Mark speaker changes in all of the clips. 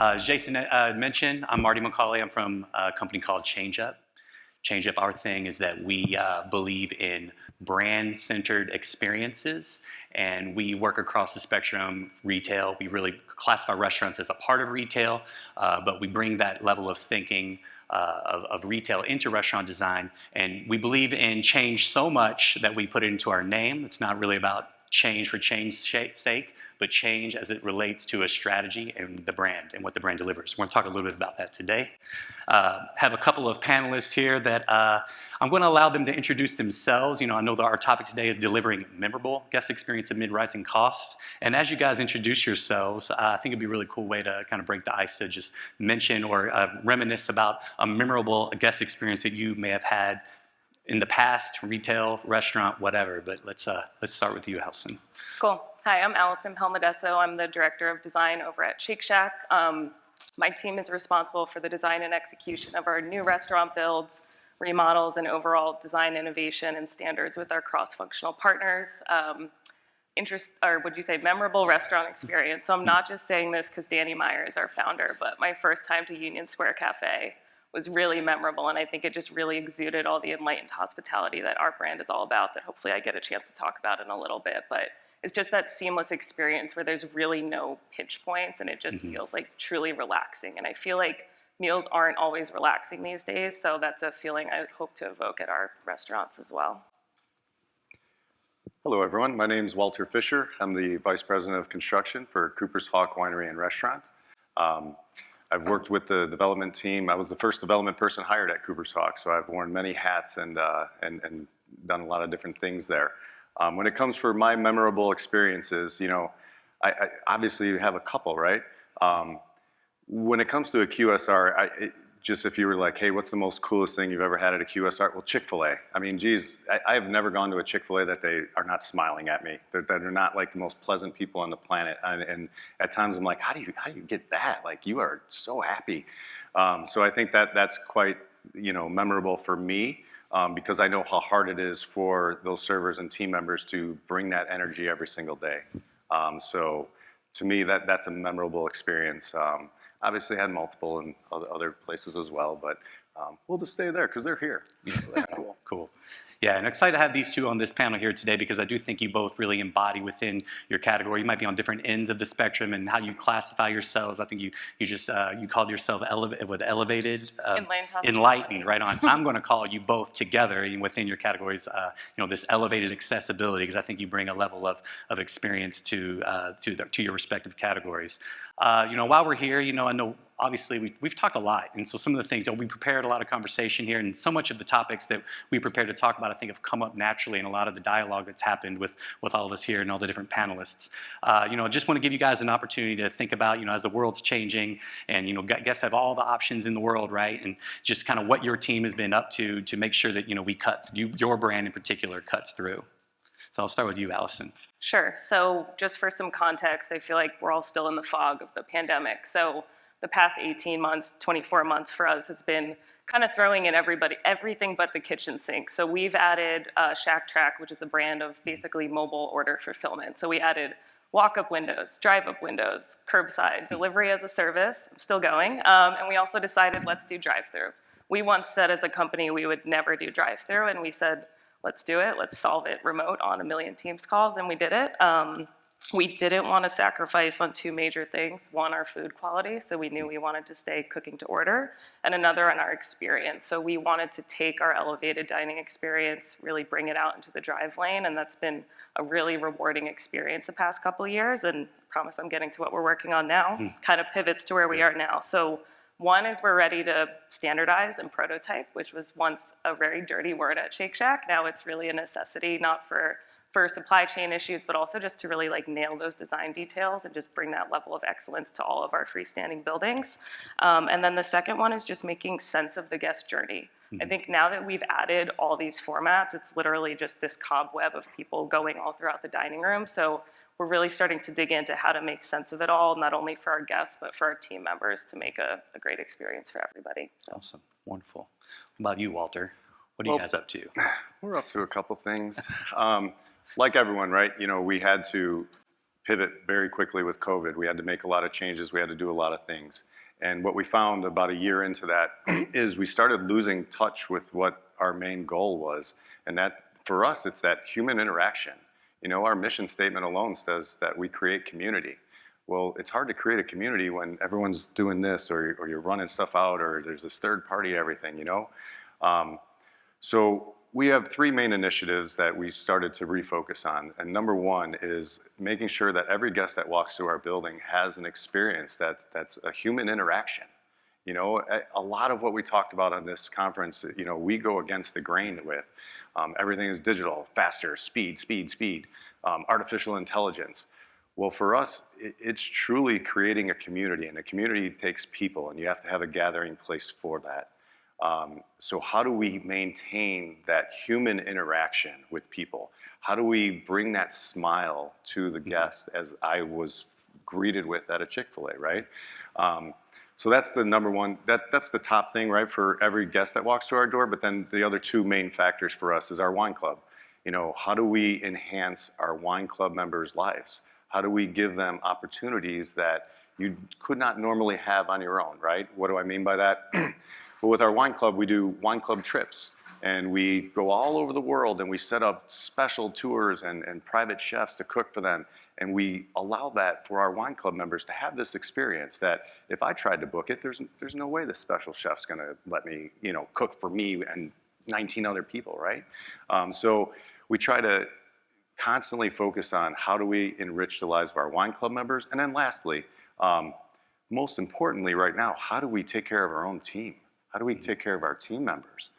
Speaker 1: As Jason mentioned, I'm Marty McCauley. I'm from a company called ChangeUp. ChangeUp, our thing is that we believe in brand-centered experiences, and we work across the spectrum. Retail, we really classify restaurants as a part of retail, but we bring that level of thinking of retail into restaurant design, and we believe in change so much that we put it into our name. It's not really about change for change's sake, but change as it relates to a strategy and the brand and what the brand delivers. We're going to talk a little bit about that today. Have a couple of panelists here that I'm going to allow them to introduce themselves. You know, I know that our topic today is delivering memorable guest experience amid rising costs. And as you guys introduce yourselves, I think it'd be a really cool way to kind of break the ice to just mention or reminisce about a memorable guest experience that you may have had in the past, retail, restaurant, whatever. But let's start with you, Allison.
Speaker 2: Cool. Hi, I'm Allison Palmadesso. I'm the Director of Design over at Shake Shack. My team is responsible for the design and execution of our new restaurant builds, remodels, and overall design innovation and standards with our cross-functional partners. Memorable restaurant experience. So I'm not just saying this because Danny Meyer is our founder, but my first time to Union Square Cafe was really memorable, and I think it just really exuded all the enlightened hospitality that our brand is all about, that hopefully I get a chance to talk about in a little bit. But it's just that seamless experience where there's really no pinch points, and it just feels like truly relaxing. And I feel like meals aren't always relaxing these days, so that's a feeling I hope to evoke at our restaurants as well.
Speaker 3: Hello, everyone. My name is Walter Fisher. I'm the Vice President of Construction for Cooper's Hawk Winery and Restaurant. I've worked with the development team. I was the first development person hired at Cooper's Hawk, so I've worn many hats and done a lot of different things there. When it comes for my memorable experiences, you know, I obviously have a couple, right? When it comes to a QSR, just if you were like, hey, what's the most coolest thing you've ever had at a QSR? Well, Chick-fil-A. I mean, geez, I have never gone to a Chick-fil-A that they are not smiling at me. They're not like the most pleasant people on the planet. And at times I'm like, how do you get that? Like, you are so happy. So I think that's quite, you know, memorable for me because I know how hard it is for those servers and team members to bring that energy every single day. So to me, that's a memorable experience. Obviously had multiple in other places as well, but we'll just stay there because they're here.
Speaker 1: Cool. Yeah, and excited to have these two on this panel here today because I do think you both really embody within your category. You might be on different ends of the spectrum and how you classify yourselves. I think you called yourself elevated, enlightening, right on. I'm going to call you both together within your categories. You know, this elevated accessibility because I think you bring a level of experience to your respective categories. You know, while we're here, you know, I know obviously we've talked a lot, and so some of the things, you know, we prepared a lot of conversation here, and so much of the topics that we prepared to talk about, I think, have come up naturally in a lot of the dialogue that's happened with all of us here and all the different panelists. You know, I just want to give you guys an opportunity to think about, you know, as the world's changing, and you know, guests have all the options in the world, right? And just kind of what your team has been up to make sure that, you know, your brand in particular cuts through. So I'll start with you, Allison.
Speaker 2: Sure. So just for some context, I feel like we're all still in the fog of the pandemic. So the past 18 months, 24 months for us has been kind of throwing in everything but the kitchen sink. So we've added Shack Track, which is a brand of basically mobile order fulfillment. So we added walk-up windows, drive-up windows, curbside, delivery as a service, still going. And we also decided, let's do drive-through. We once said as a company we would never do drive-through, and we said, let's do it, let's solve it remote on 1 million Teams calls, and we did it. We didn't want to sacrifice on two major things. One, our food quality, so we knew we wanted to stay cooking to order, and another on our experience. So we wanted to take our elevated dining experience, really bring it out into the drive lane, and that's been a really rewarding experience the past couple of years, and I promise I'm getting to what we're working on now, kind of pivots to where we are now. So one is we're ready to standardize and prototype, which was once a very dirty word at Shake Shack. Now it's really a necessity, not for supply chain issues, but also just to really like nail those design details and just bring that level of excellence to all of our freestanding buildings. And then the second one is just making sense of the guest journey. I think now that we've added all these formats, it's literally just this cobweb of people going all throughout the dining room. So we're really starting to dig into how to make sense of it all, not only for our guests, but for our team members to make a great experience for everybody. So.
Speaker 1: Awesome, wonderful. What about you, Walter? What are you guys up to?
Speaker 3: We're up to a couple things. Like everyone, right? You know, we had to pivot very quickly with COVID. We had to make a lot of changes. We had to do a lot of things. And what we found about a year into that is we started losing touch with what our main goal was. And that, for us, it's that human interaction. You know, our mission statement alone says that we create community. Well, it's hard to create a community when everyone's doing this, or you're running stuff out, or there's this third party everything, you know? So we have three main initiatives that we started to refocus on. And number one is making sure that every guest that walks through our building has an experience that's a human interaction. You know, a lot of what we talked about on this conference, you know, we go against the grain with. Everything is digital, faster, speed, artificial intelligence. Well, for us, it's truly creating a community, and a community takes people, and you have to have a gathering place for that. So how do we maintain that human interaction with people? How do we bring that smile to the guest, as I was greeted with at a Chick-fil-A, right? So that's the number one, that's the top thing, right, for every guest that walks through our door. But then the other two main factors for us is our wine club. You know, how do we enhance our wine club members' lives? How do we give them opportunities that you could not normally have on your own, right? What do I mean by that? Well, with our wine club, we do wine club trips. And we go all over the world, and we set up special tours and private chefs to cook for them. And we allow that for our wine club members to have this experience that if I tried to book it, there's no way the special chef's gonna let me, you know, cook for me and 19 other people, right? So we try to constantly focus on how do we enrich the lives of our wine club members. And then lastly, most importantly right now, how do we take care of our own team? How do we take care of our team members?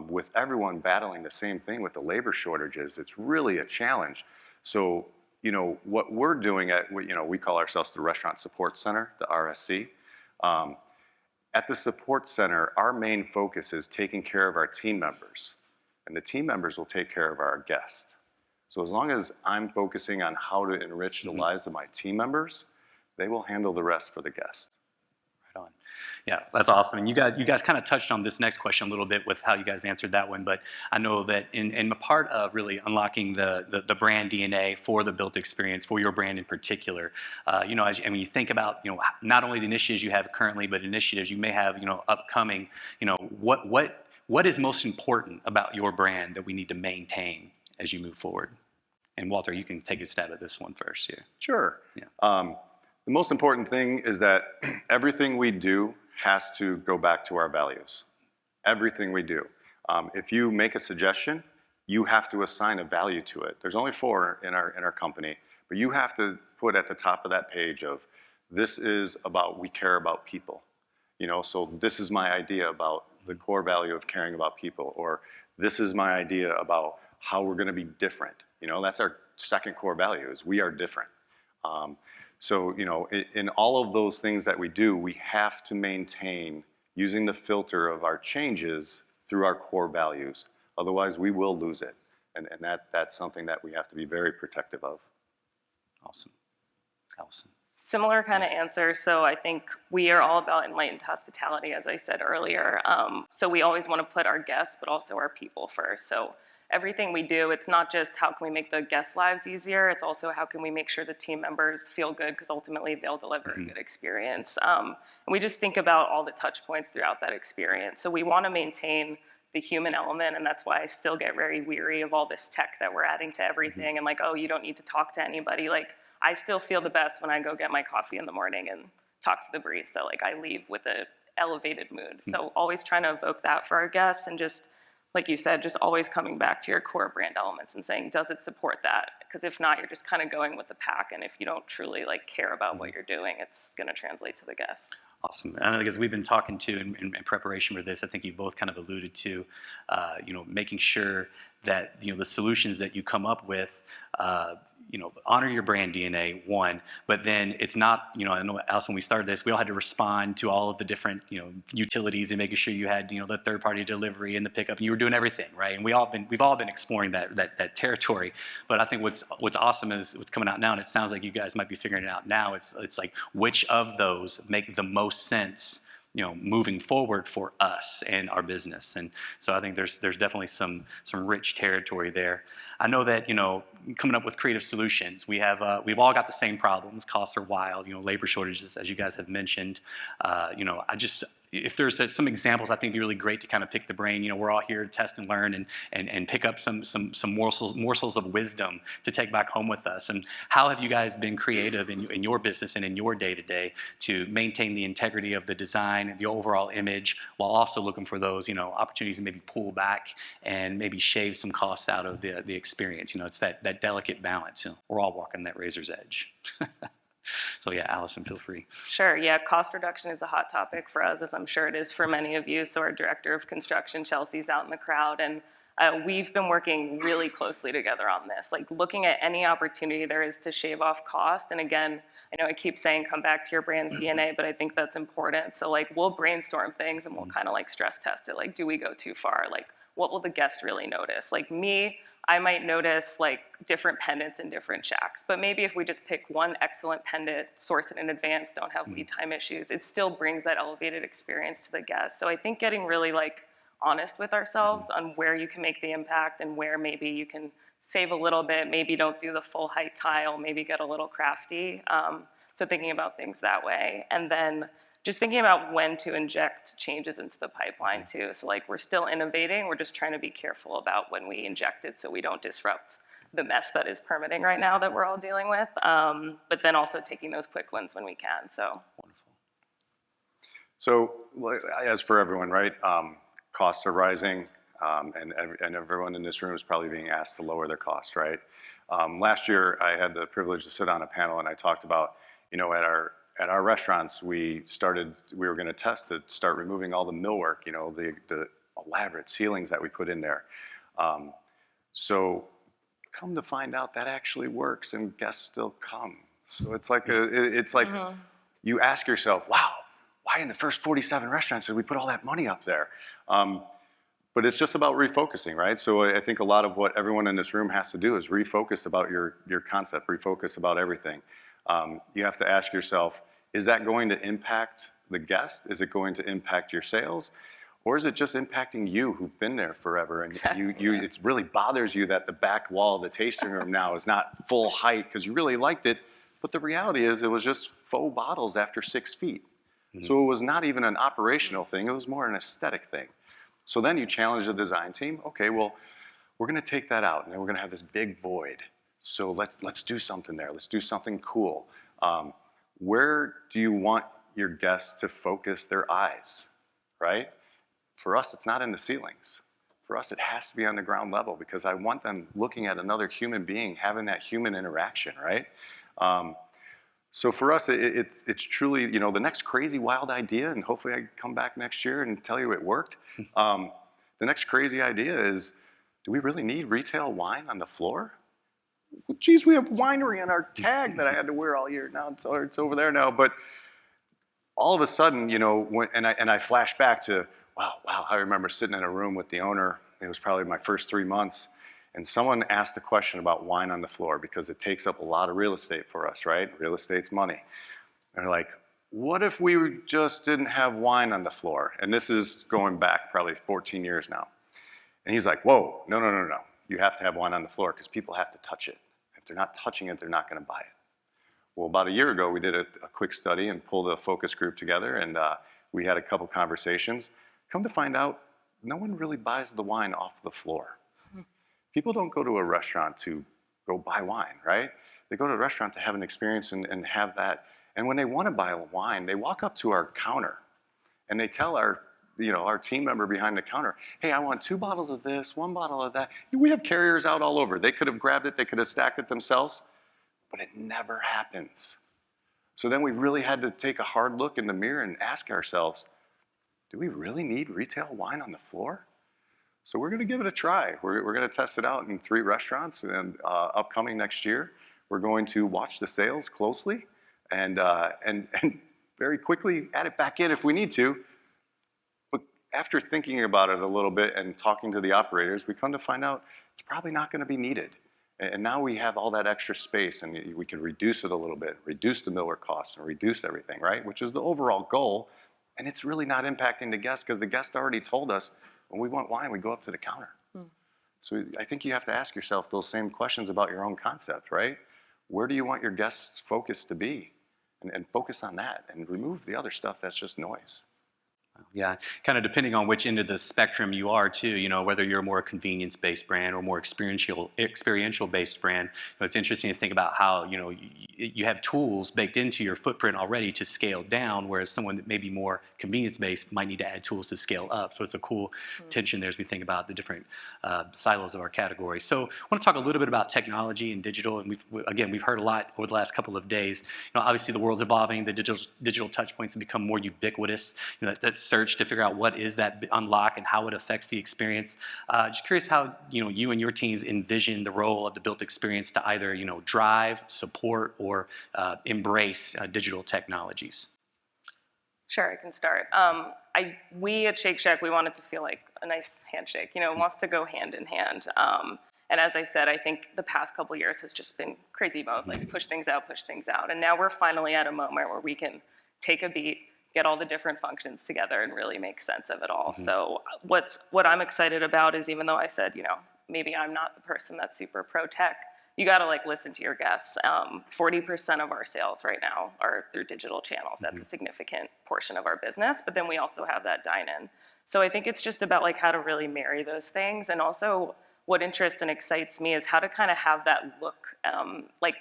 Speaker 3: With everyone battling the same thing with the labor shortages, it's really a challenge. So, you know, what we're doing we call ourselves the Restaurant Support Center, the RSC. At the support center, our main focus is taking care of our team members, and the team members will take care of our guests. So as long as I'm focusing on how to enrich the lives of my team members, they will handle the rest for the guest.
Speaker 1: On. Yeah, that's awesome. And you guys kind of touched on this next question a little bit with how you guys answered that one, but I know that in a part of really unlocking the brand DNA for the built experience, for your brand in particular, you know, when you think about, you know, not only the initiatives you have currently, but initiatives you may have, you know, upcoming, you know, what is most important about your brand that we need to maintain as you move forward? And Walter, you can take a stab at this one first here.
Speaker 3: Sure.
Speaker 1: Yeah.
Speaker 3: The most important thing is that everything we do has to go back to our values. Everything we do. If you make a suggestion, you have to assign a value to it. There's only 4 in our company, but you have to put at the top of that page of, this is about, we care about people. You know, so this is my idea about the core value of caring about people, or this is my idea about how we're gonna be different. You know, that's our second core value, is we are different. So, you know, in all of those things that we do, we have to maintain using the filter of our changes through our core values. Otherwise, we will lose it. And that's something that we have to be very protective of.
Speaker 1: Awesome. Allison.
Speaker 2: Similar kind of answer. So I think we are all about enlightened hospitality, as I said earlier. So we always want to put our guests, but also our people first. So everything we do, it's not just how can we make the guests' lives easier, it's also how can we make sure the team members feel good, because ultimately they'll deliver a good experience. And we just think about all the touch points throughout that experience. So we want to maintain the human element, and that's why I still get very weary of all this tech that we're adding to everything, and like, oh, you don't need to talk to anybody. Like, I still feel the best when I go get my coffee in the morning and talk to the barista. Like, I leave with an elevated mood. So always trying to evoke that for our guests, and just, like you said, just always coming back to your core brand elements and saying, does it support that? Because if not, you're just kind of going with the pack, and if you don't truly like care about what you're doing, it's going to translate to the guest.
Speaker 1: Awesome. And because we've been talking to in preparation for this, I think you both kind of alluded to, you know, making sure that, you know, the solutions that you come up with, you know, honor your brand DNA, one, but then it's not, you know, I know, Allison, when we started this, we all had to respond to all of the different, you know, utilities and making sure you had, you know, the third-party delivery and the pickup, and you were doing everything, right? And we've all been exploring that territory. But I think what's awesome is what's coming out now, and it sounds like you guys might be figuring it out now. It's like, which of those make the most sense moving forward for us and our business. And so I think there's definitely some rich territory there. I know that coming up with creative solutions, we've all got the same problems. Costs are wild, labor shortages, as you guys have mentioned. If there's some examples, I think it'd be really great to kind of pick the brain. We're all here to test and learn and pick up some morsels of wisdom to take back home with us. And how have you guys been creative in your business and in your day-to-day to maintain the integrity of the design and the overall image, while also looking for those opportunities to maybe pull back and maybe shave some costs out of the experience? It's that delicate balance. We're all walking that razor's edge. So yeah, Allison, feel free.
Speaker 2: Sure, yeah, cost reduction is a hot topic for us, as I'm sure it is for many of you. So our director of construction, Chelsea's out in the crowd, and we've been working really closely together on this, like looking at any opportunity there is to shave off cost. And again, I know I keep saying come back to your brand's DNA, but I think that's important. So like we'll brainstorm things and we'll kind of like stress test it. Like, do we go too far? Like, what will the guest really notice? Like me, I might notice like different pendants in different shacks, but maybe if we just pick one excellent pendant, source it in advance, don't have lead time issues, it still brings that elevated experience to the guest. So I think getting really like honest with ourselves on where you can make the impact and where maybe you can save a little bit, maybe don't do the full height tile, maybe get a little crafty. So thinking about things that way. And then just thinking about when to inject changes into the pipeline too. So like we're still innovating, we're just trying to be careful about when we inject it so we don't disrupt the mess that is permitting right now that we're all dealing with. But then also taking those quick wins when we can, so.
Speaker 1: Wonderful.
Speaker 3: So as for everyone, right, costs are rising, and everyone in this room is probably being asked to lower their costs, right? Last year, I had the privilege to sit on a panel and I talked about, at our restaurants, we were going to test to start removing all the millwork, the elaborate ceilings that we put in there. So come to find out that actually works and guests still come. So it's like you ask yourself, wow, why in the first 47 restaurants did we put all that money up there? But it's just about refocusing, right? So I think a lot of what everyone in this room has to do is refocus about your concept, refocus about everything. You have to ask yourself, is that going to impact the guest? Is it going to impact your sales? Or is it just impacting you who've been there forever? And it really bothers you that the back wall of the tasting room now is not full height because you really liked it. But the reality is it was just faux bottles after 6 feet. Mm-hmm. So it was not even an operational thing. It was more an aesthetic thing. So then you challenge the design team. Okay, well, we're going to take that out and then we're going to have this big void. So let's do something there. Let's do something cool. Where do you want your guests to focus their eyes, right? For us, it's not in the ceilings. For us, it has to be on the ground level because I want them looking at another human being, having that human interaction, right? So for us, it's truly, the next crazy wild idea, and hopefully I come back next year and tell you it worked. The next crazy idea is, do we really need retail wine on the floor? Well, geez, we have winery on our tag that I had to wear all year. Now it's over there now. But all of a sudden, and I flash back to, wow, I remember sitting in a room with the owner. It was probably my first 3 months. And someone asked a question about wine on the floor because it takes up a lot of real estate for us, right? Real estate's money. And they're like, what if we just didn't have wine on the floor? And this is going back probably 14 years now. And he's like, whoa, no. You have to have wine on the floor because people have to touch it. If they're not touching it, they're not going to buy it. Well, about a year ago, we did a quick study and pulled a focus group together, and we had a couple conversations. Come to find out, no one really buys the wine off the floor. People don't go to a restaurant to go buy wine, right? They go to a restaurant to have an experience and have that. And when they want to buy a wine, they walk up to our counter and they tell our team member behind the counter, hey, I want 2 bottles of this, 1 bottle of that. We have carriers out all over. They could have grabbed it, they could have stacked it themselves, but it never happens. So then we really had to take a hard look in the mirror and ask ourselves, do we really need retail wine on the floor? So we're going to give it a try. We're going to test it out in 3 restaurants, and upcoming next year, we're going to watch the sales closely and very quickly add it back in if we need to. But after thinking about it a little bit and talking to the operators, we come to find out it's probably not going to be needed. And now we have all that extra space, and we can reduce it a little bit, reduce the millwork costs, and reduce everything, right? Which is the overall goal. And it's really not impacting the guest because the guest already told us when we want wine, we go up to the counter. So I think you have to ask yourself those same questions about your own concept, right? Where do you want your guest's focus to be? And focus on that and remove the other stuff that's just noise.
Speaker 1: Yeah, kind of depending on which end of the spectrum you are too, whether you're a more convenience-based brand or more experiential-based brand. It's interesting to think about how, you have tools baked into your footprint already to scale down, whereas someone that may be more convenience-based might need to add tools to scale up. So it's a cool tension there as we think about the different silos of our category. So I want to talk a little bit about technology and digital, and we've heard a lot over the last couple of days. Obviously the world's evolving, the digital touch points have become more ubiquitous. That search to figure out what is that unlock and how it affects the experience. Just curious how you and your teams envision the role of the built experience to either drive, support, or embrace digital technologies.
Speaker 2: Sure, I can start. We at Shake Shack, we want it to feel like a nice handshake. It wants to go hand in hand. And as I said, I think the past couple of years has just been crazy mode, like push things out. And now we're finally at a moment where we can take a beat, get all the different functions together and really make sense of it all. So what I'm excited about is, even though I said, maybe I'm not the person that's super pro tech, you gotta listen to your guests. 40% of our sales right now are through digital channels. That's a significant portion of our business, but then we also have that dine-in. So I think it's just about how to really marry those things. And also what interests and excites me is how to kind of have that look,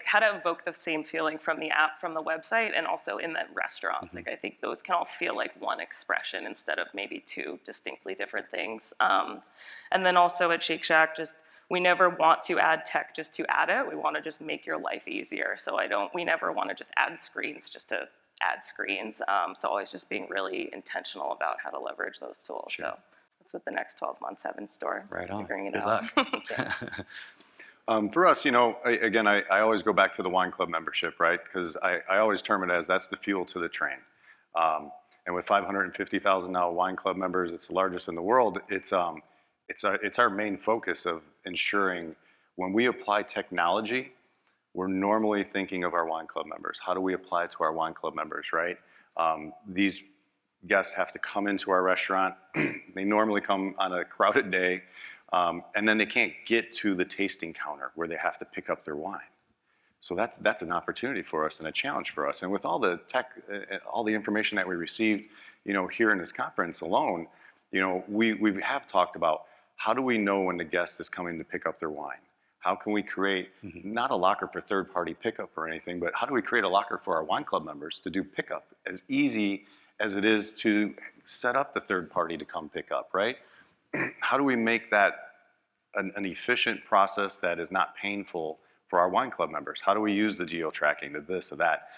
Speaker 2: how to evoke the same feeling from the app, from the website, and also in the restaurants. I think those can all feel like one expression instead of maybe two distinctly different things. And then also at Shake Shack, we never want to add tech just to add it. We want to just make your life easier. So we never want to just add screens just to add screens. So always just being really intentional about how to leverage those tools. Sure. So that's what the next 12 months have in store.
Speaker 1: Right on.
Speaker 2: Figuring it
Speaker 1: Good
Speaker 2: out.
Speaker 1: luck.
Speaker 3: For us, again, I always go back to the wine club membership, right? Because I always term it as that's the fuel to the train. And with 550,000 now wine club members, it's the largest in the world. It's our main focus of ensuring when we apply technology, we're normally thinking of our wine club members. How do we apply it to our wine club members, right? These guests have to come into our restaurant. They normally come on a crowded day, and then they can't get to the tasting counter where they have to pick up their wine. So that's an opportunity for us and a challenge for us. And with all the tech, all the information that we received, here in this conference alone, we have talked about how do we know when the guest is coming to pick up their wine? How can we create not a locker for third-party pickup or anything, but how do we create a locker for our wine club members to do pickup as easy as it is to set up the third party to come pick up, right? How do we make that an efficient process that is not painful for our wine club members? How do we use the geo-tracking, the this or that?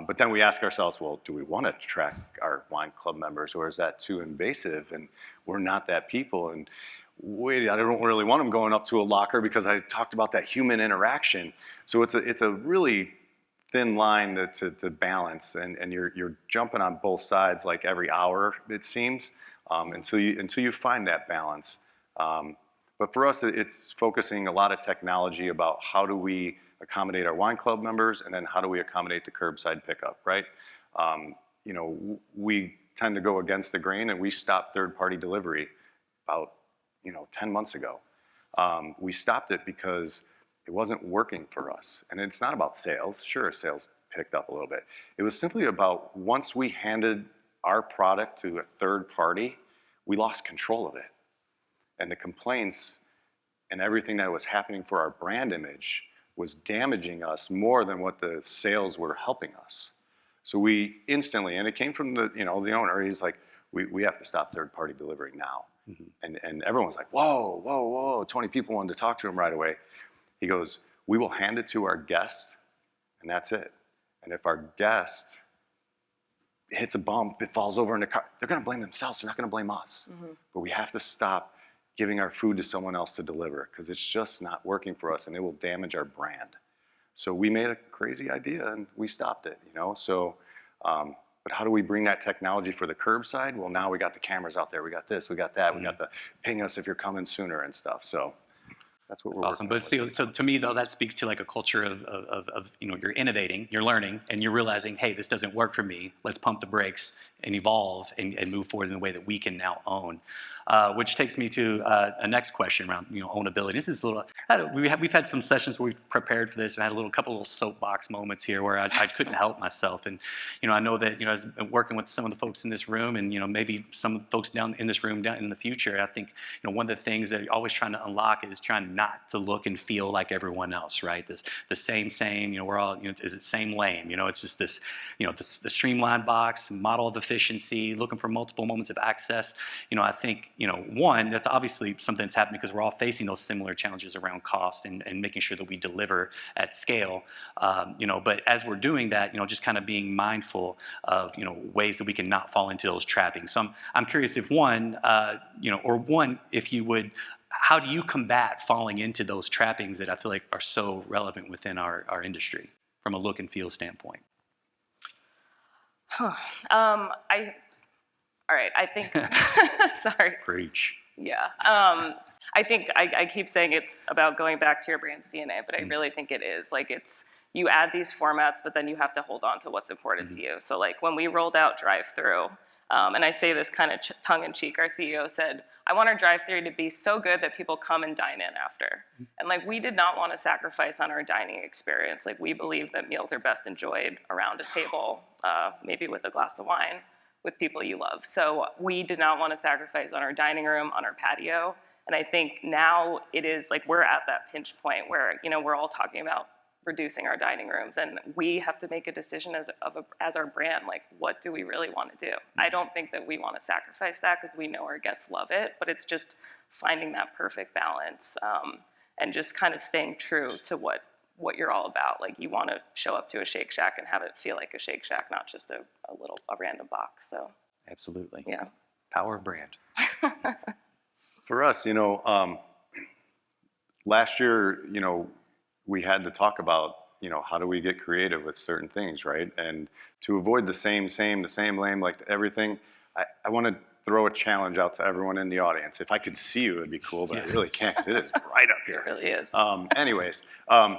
Speaker 3: But then we ask ourselves, well, do we want to track our wine club members, or is that too invasive? And we're not that people. And wait, I don't really want them going up to a locker because I talked about that human interaction. So it's a really thin line to balance, and you're jumping on both sides like every hour, it seems, until you find that balance. But for us, it's focusing a lot of technology about how do we accommodate our wine club members, and then how do we accommodate the curbside pickup, right? We tend to go against the grain, and we stopped third-party delivery about 10 months ago. We stopped it because it wasn't working for us. And it's not about sales. Sure, sales picked up a little bit. It was simply about once we handed our product to a third party, we lost control of it. And the complaints and everything that was happening for our brand image was damaging us more than what the sales were helping us. So we instantly, and it came from the owner, he's like, we have to stop third party delivery now. And everyone's like, whoa, 20 people wanted to talk to him right away. He goes, we will hand it to our guest, and that's it. And if our guest hits a bump, it falls over in the car, they're gonna blame themselves, they're not gonna blame us. But we have to stop giving our food to someone else to deliver, because it's just not working for us and it will damage our brand. So we made a crazy idea and we stopped it, So, but how do we bring that technology for the curbside? Well, now we got the cameras out there, we got this, we got that, we got the ping us if you're coming sooner and stuff. So That's what we're
Speaker 1: Awesome.
Speaker 3: working
Speaker 1: But see, so to me though, that speaks to like a culture of you're innovating, you're learning, and you're realizing, hey, this doesn't work for me. Let's pump the brakes and evolve and move forward in a way that we can now own. Which takes me to a next question around ownability. This is a little. We've had some sessions where we've prepared for this, and I had a couple little soapbox moments here where I couldn't help myself. And I know that I've been working with some of the folks in this room, and maybe some folks down in this room down in the future. I think one of the things that you're always trying to unlock is trying not to look and feel like everyone else, right? The same. We're all is it same lame? It's just this the streamlined box model of efficiency, looking for multiple moments of access. I think one, that's obviously something that's happening because we're all facing those similar challenges around cost and making sure that we deliver at scale. But as we're doing that, just kind of being mindful of ways that we can not fall into those trappings. So I'm curious if if you would, how do you combat falling into those trappings that I feel like are so relevant within our industry from a look and feel standpoint?
Speaker 2: All right, I think, sorry.
Speaker 1: Preach.
Speaker 2: Yeah. I think I keep saying it's about going back to your brand's DNA, but I really think it is. Like you add these formats, but then you have to hold on to what's important to you. So like when we rolled out drive-through, and I say this kind of tongue-in-cheek, our CEO said, I want our drive-through to be so good that people come and dine in after. And like we did not want to sacrifice on our dining experience. Like we believe that meals are best enjoyed around a table, maybe with a glass of wine, with people you love. So we did not want to sacrifice on our dining room, on our patio. And I think now it is like we're at that pinch point where, we're all talking about reducing our dining rooms, and we have to make a decision as our brand, like what do we really want to do? I don't think that we want to sacrifice that because we know our guests love it, but it's just finding that perfect balance and just kind of staying true to what you're all about. Like you want to show up to a Shake Shack and have it feel like a Shake Shack, not just a random box. So
Speaker 1: absolutely.
Speaker 2: Yeah.
Speaker 1: Power of brand.
Speaker 3: For us, last year, we had to talk about, how do we get creative with certain things, right? And to avoid the same lame, like everything, I want to throw a challenge out to everyone in the audience. If I could see you, it'd be cool, but I really can't because it is right up here.
Speaker 2: It really is.
Speaker 3: Anyways, I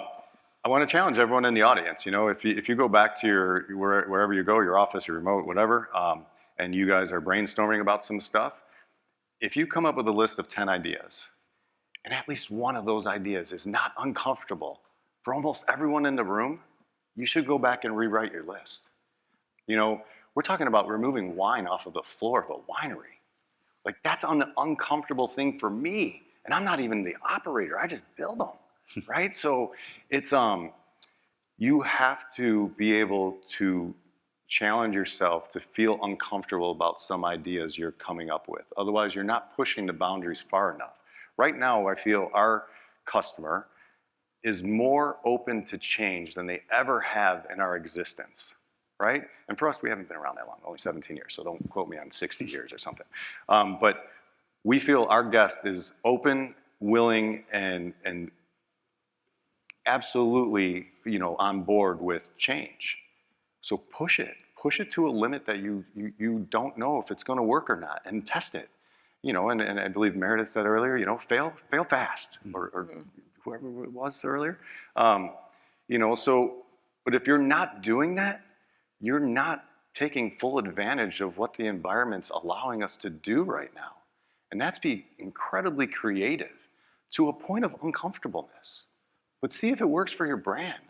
Speaker 3: want to challenge everyone in the audience. If you go back to wherever you go, your office, your remote, whatever, and you guys are brainstorming about some stuff, if you come up with a list of 10 ideas, and at least one of those ideas is not uncomfortable for almost everyone in the room, you should go back and rewrite your list. We're talking about removing wine off of the floor of a winery. Like that's an uncomfortable thing for me, and I'm not even the operator, I just build them. Right? So it's you have to be able to challenge yourself to feel uncomfortable about some ideas you're coming up with. Otherwise, you're not pushing the boundaries far enough. Right now, I feel our customer is more open to change than they ever have in our existence. Right? And for us, we haven't been around that long, only 17 years, so don't quote me on 60 years or something. But we feel our guest is open, willing, and absolutely, on board with change. So push it to a limit that you don't know if it's going to work or not, and test it. And I believe Meredith said earlier, fail fast, or whoever it was earlier. But if you're not doing that, you're not taking full advantage of what the environment's allowing us to do right now, and that's be incredibly creative to a point of uncomfortableness. But see if it works for your brand.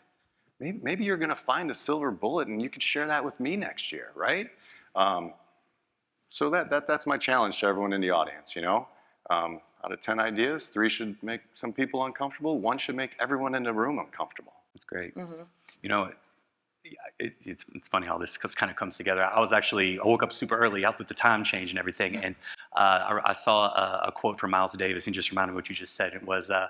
Speaker 3: Maybe you're going to find a silver bullet, and you could share that with me next year, right? So that's my challenge to everyone in the audience. Out of 10 ideas, 3 should make some people uncomfortable. 1 should make everyone in the room uncomfortable.
Speaker 1: That's great. It's funny how this kind of comes together. I woke up super early out with the time change and everything, and I saw a quote from Miles Davis, and just reminded me what you just said. It was, a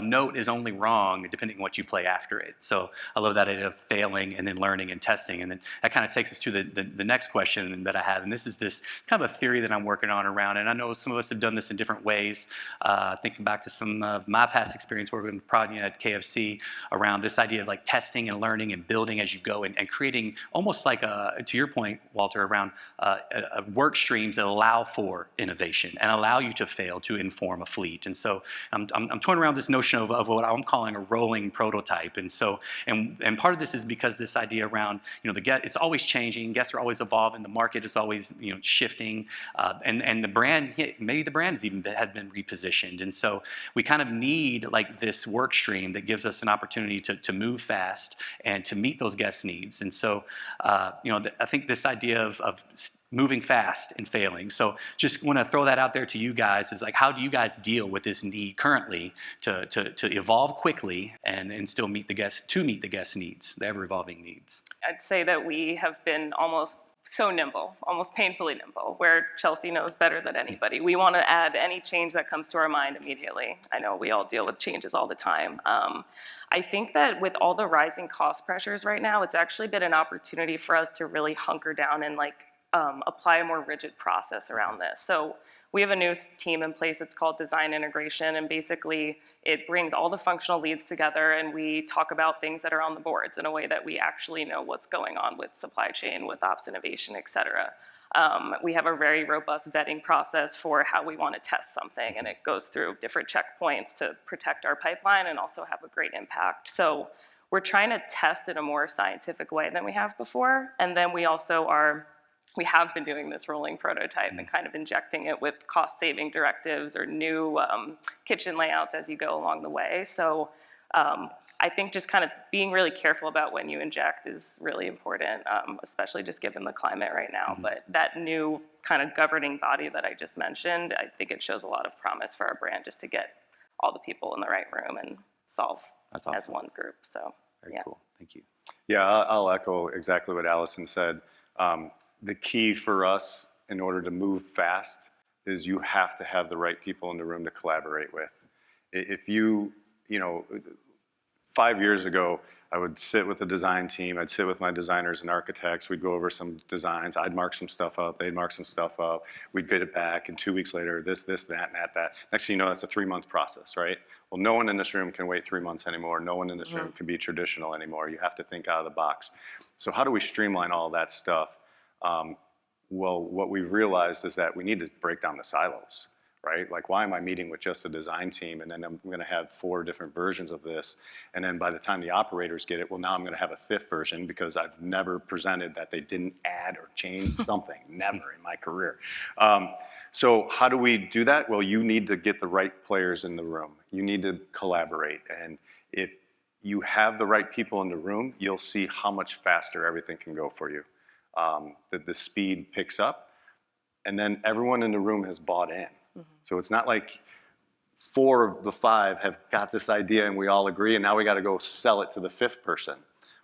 Speaker 1: note is only wrong depending on what you play after it. So I love that idea of failing and then learning and testing. And then that kind of takes us to the next question that I have, and this is this kind of a theory that I'm working on around, and I know some of us have done this in different ways. Thinking back to some of my past experience working with Prodigy at KFC around this idea of like testing and learning and building as you go, and creating almost like to your point, Walter, around work streams that allow for innovation and allow you to fail to inform a fleet. And so I'm toying around this notion of what I'm calling a rolling prototype. And so, and part of this is because this idea around, it's always changing, guests are always evolving, the market is always, shifting, and the brand, maybe the brand has even had been repositioned. And so we kind of need like this work stream that gives us an opportunity to move fast and to meet those guest needs. And so, I think this idea of moving fast and failing. So just want to throw that out there to you guys is like, how do you guys deal with this need currently to evolve quickly and still meet the guest needs, the ever evolving needs?
Speaker 2: I'd say that we have been almost so nimble, almost painfully nimble, where Chelsea knows better than anybody. We want to add any change that comes to our mind immediately. I know we all deal with changes all the time. I think that with all the rising cost pressures right now, it's actually been an opportunity for us to really hunker down and apply a more rigid process around this. So we have a new team in place. It's called Design Integration, and basically it brings all the functional leads together, and we talk about things that are on the boards in a way that we actually know what's going on with supply chain, with ops innovation, et cetera. We have a very robust vetting process for how we want to test something, and it goes through different checkpoints to protect our pipeline and also have a great impact. So we're trying to test in a more scientific way than we have before, and then we also we have been doing this rolling prototype and kind of injecting it with cost-saving directives or new kitchen layouts as you go along the way. So I think just kind of being really careful about when you inject is really important, especially just given the climate right now. But that new kind of governing body that I just mentioned, I think it shows a lot of promise for our brand just to get all the people in the right room and solve as one group. So
Speaker 1: Very cool. Thank you.
Speaker 3: Yeah, I'll echo exactly what Allison said. The key for us in order to move fast is you have to have the right people in the room to collaborate with. If 5 years ago, I would sit with the design team, I'd sit with my designers and architects, we'd go over some designs, I'd mark some stuff up, they'd mark some stuff up, we'd bid it back, and 2 weeks later, this, that, and that. Next thing you know, that's a 3-month process, right? Well, no one in this room can wait 3 months anymore. No one in this room can be traditional anymore. You have to think out of the box. So how do we streamline all that stuff? Well, what we've realized is that we need to break down the silos, right? Like, why am I meeting with just a design team and then I'm gonna have 4 different versions of this, and then by the time the operators get it, well, now I'm gonna have a 5th version because I've never presented that they didn't add or change something, never in my career. So how do we do that? Well, you need to get the right players in the room. You need to collaborate, and if you have the right people in the room, you'll see how much faster everything can go for you. The speed picks up, and then everyone in the room has bought in. So it's not like 4 of the 5 have got this idea and we all agree and now we got to go sell it to the 5th person.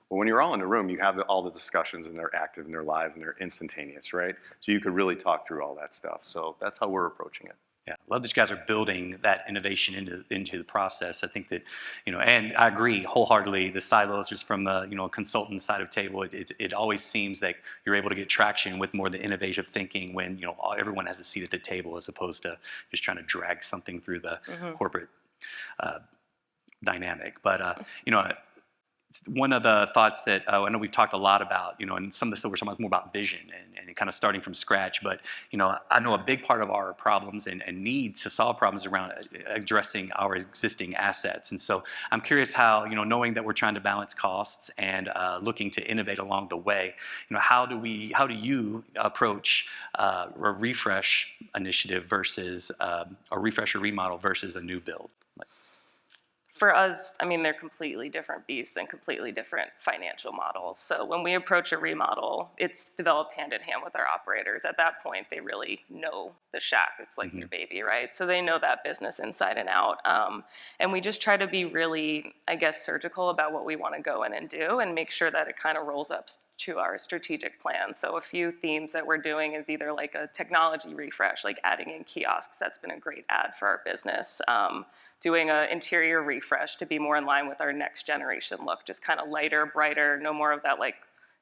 Speaker 3: Well, when you're all in the room, you have all the discussions and they're active and they're live and they're instantaneous, right? So you could really talk through all that stuff. So that's how we're approaching it.
Speaker 1: Yeah, I love that you guys are building that innovation into the process. I think that, and I agree wholeheartedly, the silos just from the, consultant side of the table, it always seems like you're able to get traction with more the innovative thinking when, everyone has a seat at the table as opposed to just trying to drag something through the corporate dynamic. But, one of the thoughts that I know we've talked a lot about, and some of the stuff we're talking about is more about vision and kind of starting from scratch. But, I know a big part of our problems and needs to solve problems around addressing our existing assets. And so I'm curious how, knowing that we're trying to balance costs and looking to innovate along the way, how do you approach a refresh initiative versus a refresh or remodel versus a new build?
Speaker 2: For us, they're completely different beasts and completely different financial models. So when we approach a remodel, it's developed hand in hand with our operators. At that point, they really know the Shack. It's like their baby, right? So they know that business inside and out. And we just try to be really, surgical about what we want to go in and do and make sure that it kind of rolls up to our strategic plan. So a few themes that we're doing is either like a technology refresh, like adding in kiosks. That's been a great add for our business. Doing an interior refresh to be more in line with our next generation look, just kind of lighter, brighter, no more of that like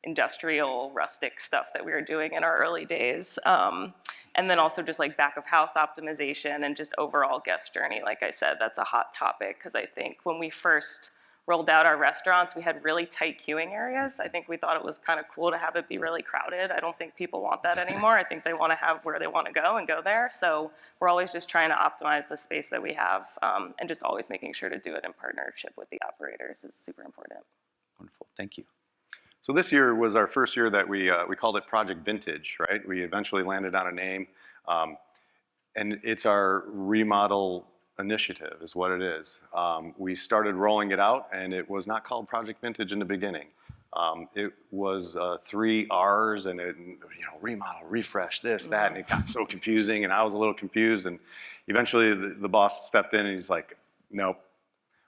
Speaker 2: industrial, rustic stuff that we were doing in our early days. And then also just like back of house optimization and just overall guest journey. Like I said, that's a hot topic because I think when we first rolled out our restaurants, we had really tight queuing areas. I think we thought it was kind of cool to have it be really crowded. I don't think people want that anymore. I think they want to have where they want to go and go there. So we're always just trying to optimize the space that we have, and just always making sure to do it in partnership with the operators is super important.
Speaker 1: Wonderful, thank you.
Speaker 3: So this year was our first year that we called it Project Vintage, right? We eventually landed on a name, and it's our remodel initiative is what it is. We started rolling it out, and it was not called Project Vintage in the beginning. It was 3 R's, and it, remodel, refresh, this, that, and it got so confusing, and I was a little confused, and eventually the boss stepped in, and he's like, nope,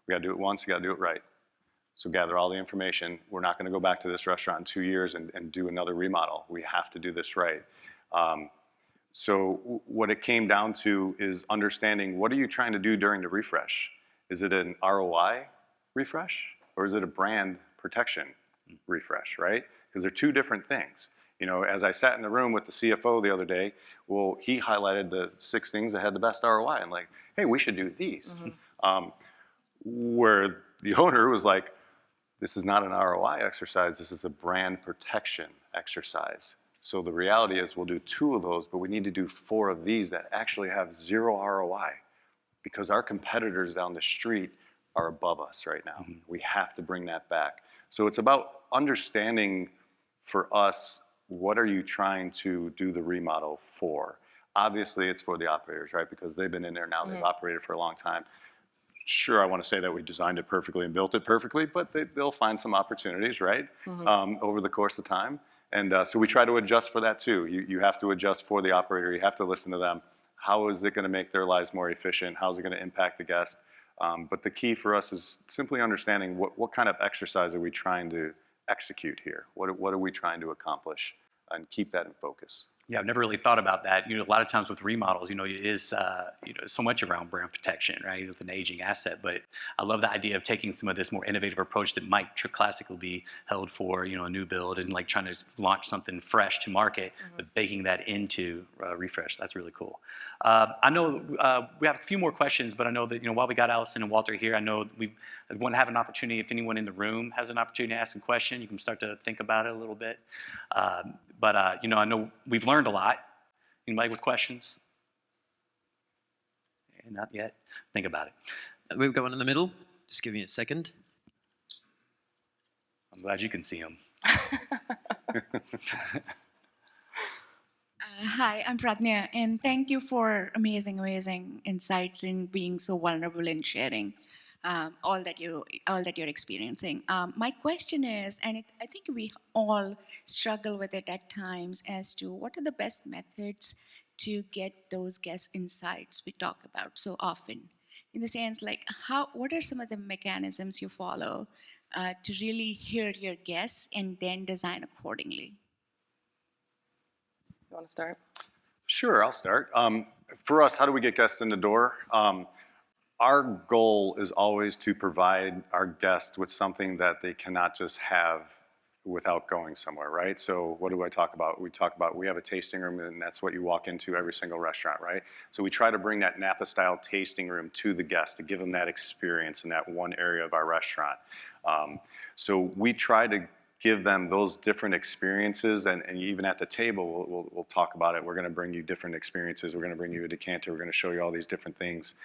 Speaker 3: we gotta do it once, we gotta do it right. So gather all the information. We're not gonna go back to this restaurant in 2 years and do another remodel. We have to do this right. So what it came down to is understanding, what are you trying to do during the refresh? Is it an ROI refresh, or is it a brand protection refresh, right? Because they're 2 different things. As I sat in the room with the CFO the other day, well, he highlighted the 6 things that had the best ROI, and like, hey, we should do these. Where the owner was like, this is not an ROI exercise, this is a brand protection exercise. So the reality is we'll do 2 of those, but we need to do 4 of these that actually have 0 ROI, because our competitors down the street are above us right now. We have to bring that back. So it's about understanding for us, what are you trying to do the remodel for? Obviously it's for the operators, right? Because they've been in there now, they've operated for a long time. Sure, I want to say that we designed it perfectly and built it perfectly, but they'll find some opportunities, right? Over the course of time. And so we try to adjust for that too. You have to adjust for the operator. You have to listen to them. How is it going to make their lives more efficient? How is it going to impact the guest? But the key for us is simply understanding what kind of exercise are we trying to execute here? What are we trying to accomplish? And keep that in focus.
Speaker 1: Yeah, I've never really thought about that. A lot of times with remodels, it is so much around brand protection, right? It's an aging asset, but I love the idea of taking some of this more innovative approach that might classically be held for, a new build, and like trying to launch something fresh to market, but baking that into refresh. That's really cool. I know we have a few more questions, but I know that while we got Allison and Walter here, I know we want to have an opportunity. If anyone in the room has an opportunity to ask a question, you can start to think about it a little bit. But I know we've learned a lot. Anybody with questions? Not yet. Think about it.
Speaker 4: We've got one in the middle. Just give me a second.
Speaker 1: I'm glad you can see him.
Speaker 5: Hi, I'm Pratnya, and thank you for amazing insights and being so vulnerable and sharing all that you're experiencing. My question is, and I think we all struggle with it at times, as to what are the best methods to get those guest insights we talk about so often. In the sense, like, what are some of the mechanisms you follow to really hear your guests and then design accordingly?
Speaker 2: You want to start?
Speaker 3: Sure, I'll start. For us, how do we get guests in the door? Our goal is always to provide our guests with something that they cannot just have without going somewhere, right? So what do I talk about? We have a tasting room, and that's what you walk into every single restaurant, right? So we try to bring that Napa-style tasting room to the guest to give them that experience in that one area of our restaurant. So we try to give them those different experiences, and even at the table, we'll talk about it. We're going to bring you different experiences. We're going to bring you a decanter. We're going to show you all these different things.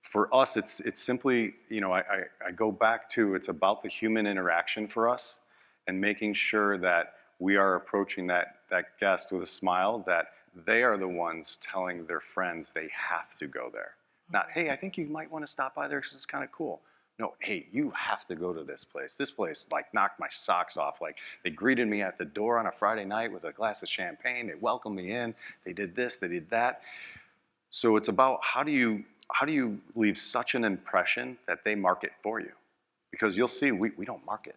Speaker 3: For us, it's simply, I go back to, it's about the human interaction for us, and making sure that we are approaching that guest with a smile, that they are the ones telling their friends they have to go there. Not, hey, I think you might want to stop by there because it's kind of cool. No, hey, you have to go to this place. This place, like, knocked my socks off. Like, they greeted me at the door on a Friday night with a glass of champagne. They welcomed me in. They did this, they did that. So it's about how do you leave such an impression that they market for you? Because you'll see, we don't market.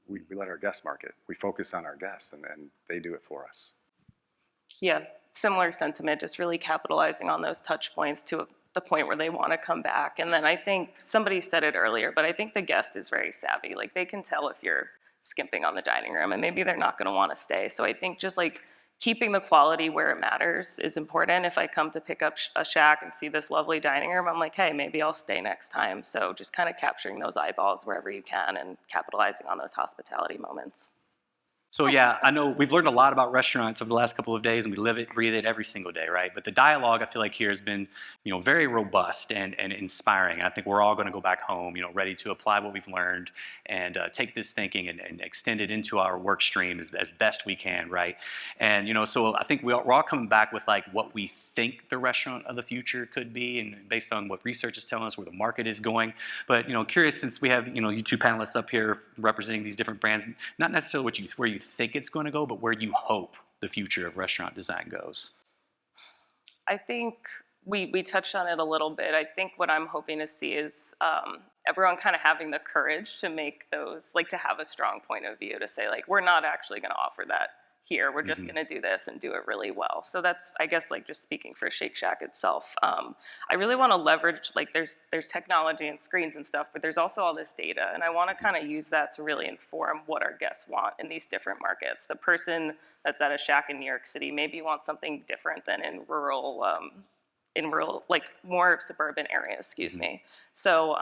Speaker 3: We let our guests market. We focus on our guests, and they do it for us.
Speaker 2: Yeah, similar sentiment, just really capitalizing on those touch points to the point where they want to come back. And then I think somebody said it earlier, but I think the guest is very savvy. Like, they can tell if you're skimping on the dining room, and maybe they're not going to want to stay. So I think just like keeping the quality where it matters is important. If I come to pick up a shack and see this lovely dining room, I'm like, hey, maybe I'll stay next time. So just kind of capturing those eyeballs wherever you can and capitalizing on those hospitality moments.
Speaker 1: So yeah, I know we've learned a lot about restaurants over the last couple of days, and we live it, breathe it every single day, right? But the dialogue, I feel like here has been, very robust and inspiring. I think we're all going to go back home, ready to apply what we've learned and take this thinking and extend it into our work stream as best we can, right? And so I think we're all coming back with like what we think the restaurant of the future could be, and based on what research is telling us where the market is going. But curious, since we have you two panelists up here representing these different brands, not necessarily where you think it's going to go, but where you hope the future of restaurant design goes.
Speaker 2: I think we touched on it a little bit. I think what I'm hoping to see is everyone kind of having the courage to make those, like to have a strong point of view to say, like, we're not actually going to offer that here. We're just going to do this and do it really well. So that's, I guess, like just speaking for Shake Shack itself. I really want to leverage, like there's technology and screens and stuff, but there's also all this data. And I want to kind of use that to really inform what our guests want in these different markets. The person that's at a shack in New York City maybe wants something different than in rural, like more suburban areas, excuse me. So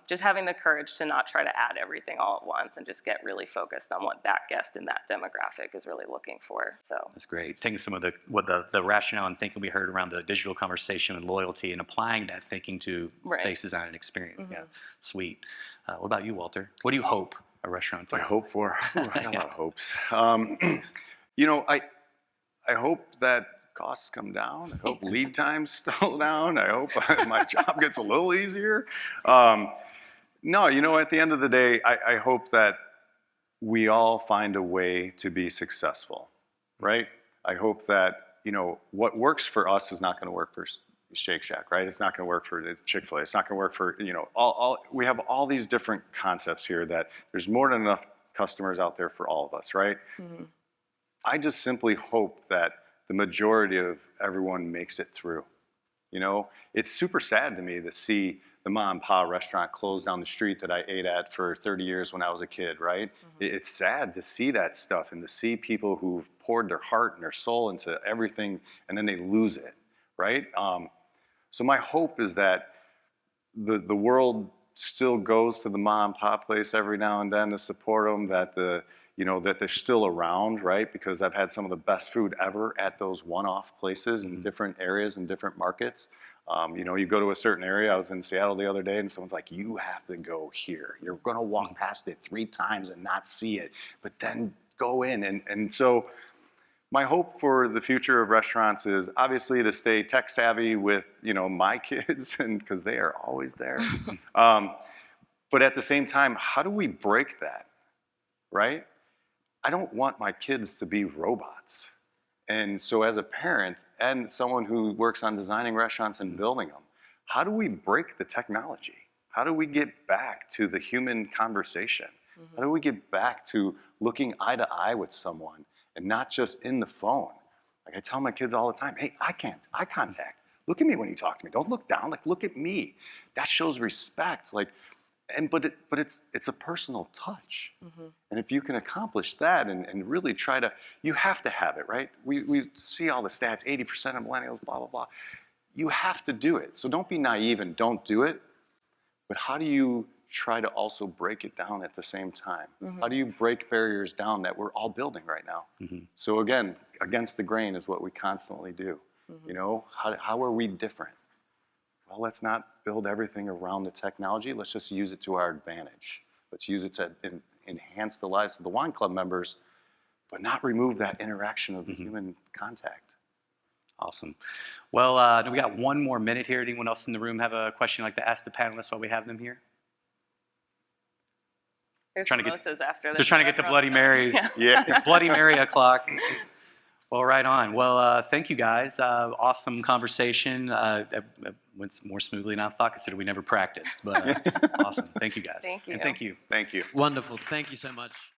Speaker 2: just having the courage to not try to add everything all at once and just get really focused on what that guest in that demographic is really looking for. So
Speaker 1: that's great. It's taking some of the rationale and thinking we heard around the digital conversation and loyalty and applying that thinking to space design and experience. Yeah, sweet. What about you, Walter? What do you hope a restaurant does?
Speaker 3: I hope for? I got a lot of hopes. I hope that costs come down. I hope lead times slow down. I hope my job gets a little easier. No, at the end of the day, I hope that we all find a way to be successful, right? I hope that, what works for us is not going to work for Shake Shack, right? It's not going to work for Chick-fil-A. It's not going to work for, we have all these different concepts here that there's more than enough customers out there for all of us, right? I just simply hope that the majority of everyone makes it through. It's super sad to me to see the mom and pop restaurant close down the street that I ate at for 30 years when I was a kid, right? It's sad to see that stuff and to see people who've poured their heart and their soul into everything and then they lose it, right? So my hope is that the world still goes to the mom and pop place every now and then to support them, that that they're still around, right? Because I've had some of the best food ever at those one-off places in different areas and different markets. You go to a certain area. I was in Seattle the other day and someone's like, you have to go here. You're gonna walk past it 3 times and not see it, but then go in. And so my hope for the future of restaurants is obviously to stay tech savvy with, my kids, and because they are always there. But at the same time, how do we break that, right? I don't want my kids to be robots. And so as a parent and someone who works on designing restaurants and building them, how do we break the technology? How do we get back to the human conversation? How do we get back to looking eye to eye with someone and not just in the phone? Like I tell my kids all the time, hey, eye contact. Look at me when you talk to me. Don't look down, look at me. That shows respect. But it's a personal touch. And if you can accomplish that and really try to, you have to have it, right? We see all the stats, 80% of millennials, blah, blah, blah. You have to do it. So don't be naive and don't do it. But how do you try to also break it down at the same time? How do you break barriers down that we're all building right now? So again, against the grain is what we constantly do. How are we different? Well, let's not build everything around the technology. Let's just use it to our advantage. Let's use it to enhance the lives of the wine club members, but not remove that interaction of the human contact.
Speaker 1: Awesome. Well, we got 1 more minute here. Anyone else in the room have a question you'd like to ask the panelists while we have them here?
Speaker 2: There's mimosas after this.
Speaker 1: They're trying to get the Bloody Marys.
Speaker 3: Yeah.
Speaker 1: Bloody Mary o'clock. Well, right on. Well, thank you guys. Awesome conversation. It went more smoothly than I thought, considering we never practiced. But awesome. Thank you guys.
Speaker 2: Thank you.
Speaker 1: And thank you.
Speaker 3: Thank you.
Speaker 4: Wonderful. Thank you so much.